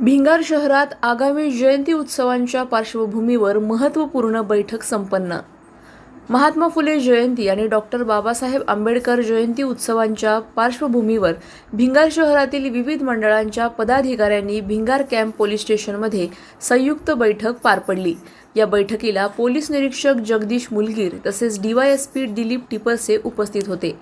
भिंगार शहरात आगामी जयंती उत्सवांच्या पार्श्वभूमीवर महत्त्वपूर्ण बैठक संपन्न। महात्मा फुले जयंती आणि डॉक्टर बाबासाहेब आंबेडकर जयंती उत्सवांच्या पार्श्वभूमीवर भिंगार शहरातील विविध मंडळांच्या पदाधिकाऱ्यांनी भिंगार कॅम्प पोलीस स्टेशनमध्ये संयुक्त बैठक पार पडली। या बैठकीला पोलीस निरीक्षक जगदीश मुलगीर तसेच डीवायएसपी दिलीप टिपरसे उपस्थित होते।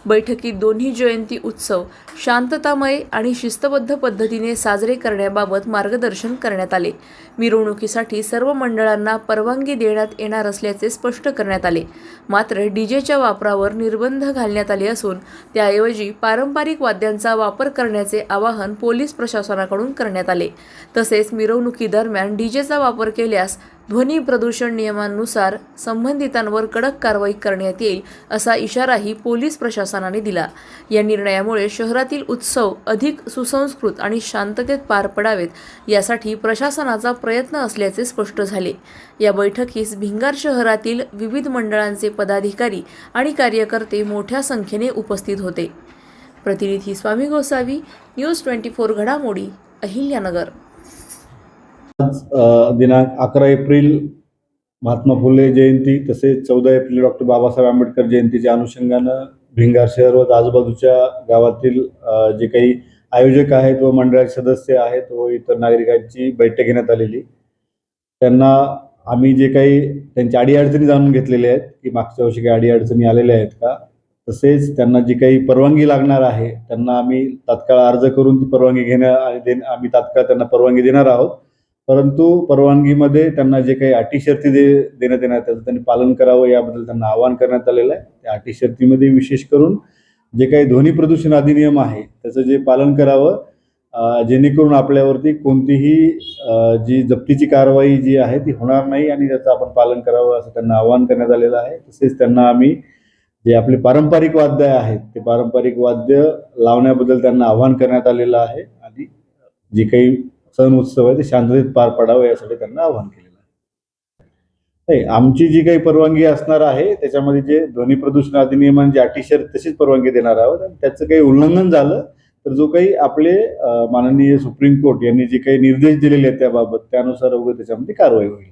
बैठकीत दोन्ही जयंती उत्सव शांततामय आणि शिस्तबद्ध पद्धतीने साजरे करण्याबाबत मार्गदर्शन करण्यात आले। मिरवणुकीसाठी सर्व मंडळांना परवानगी देण्यात येणार असल्याचे स्पष्ट करण्यात आले। मात्र डीजेच्या वापरावर निर्बंध घालण्यात आले असून त्याऐवजी पारंपरिक वाद्यांचा वापर करण्याचे आवाहन पोलीस प्रशासनाकडून करण्यात आले। तसेच मिरवणुकीदरम्यान डीजेचा वापर केल्यास ध्वनी प्रदूषण नियमांनुसार संबंधितांवर कडक कारवाई करण्यात येईल असा इशाराही पोलीस प्रशासनाने दिला। या निर्णयामुळे शहरातील उत्सव अधिक सुसंस्कृत आणि शांततेत पार पडावेत यासाठी प्रशासनाचा प्रयत्न असल्याचे स्पष्ट झाले। या बैठकीस भिंगार शहरातील विविध मंडळांचे पदाधिकारी आणि कार्यकर्ते मोठ्या संख्येने उपस्थित होते। प्रतिनिधी स्वामी गोसावी, न्यूज 24 घडामोडी, अहिल्यानगर। आज दिनांक 11 एप्रिल महात्मा फुले जयंती तसेच 14 एप्रिल डॉक्टर बाबासाहेब आंबेडकर जयंतीच्या अनुषंगानं भिंगार शहर व आजूबाजूच्या गावातील जे काही आयोजक आहेत व मंडळाचे सदस्य आहेत व इतर नागरिकांची बैठक घेण्यात आलेली। त्यांना आम्ही जे काही त्यांच्या अडीअडचणी जाणून घेतलेल्या आहेत की मागच्या वर्षी काही अडीअडचणी आलेल्या आहेत का, तसेच त्यांना जी काही परवानगी लागणार आहे त्यांना आम्ही तात्काळ अर्ज करून ती परवानगी आम्ही तात्काळ त्यांना परवानगी देणार आहोत। परंतु परवानगीमध्ये त्यांना जे काही अटी शर्ती देण्यात येणार त्याचं त्यांनी पालन करावं याबद्दल त्यांना आवाहन करण्यात आलेलं आहे। त्या अटी शर्तीमध्ये विशेष करून जे काही ध्वनी प्रदूषण अधिनियम आहे त्याचं जे पालन करावं, जेणेकरून आपल्यावरती कोणतीही जी जप्तीची कारवाई जी आहे ती होणार नाही आणि त्याचं आपण पालन करावं असं त्यांना आवाहन करण्यात आलेलं आहे। तसेच त्यांना आम्ही जे आपले पारंपरिक वाद्य आहेत ते पारंपरिक वाद्य लावण्याबद्दल त्यांना आवाहन करण्यात आलेलं आहे आणि जे काही सण उत्सव आहे ते शांततेत पार पडावे यासाठी त्यांना आवाहन केलेलं आहे। आमची जी काही परवानगी असणार आहे त्याच्यामध्ये जे ध्वनी प्रदूषण अधिनियमांची अटी शर्त तशीच परवानगी देणार आहोत आणि त्याचं काही उल्लंघन झालं तर जो काही आपले माननीय सुप्रीम कोर्ट यांनी जे काही निर्देश दिलेले आहेत त्याबाबत त्यानुसार वगैरे त्याच्यामध्ये कारवाई होईल।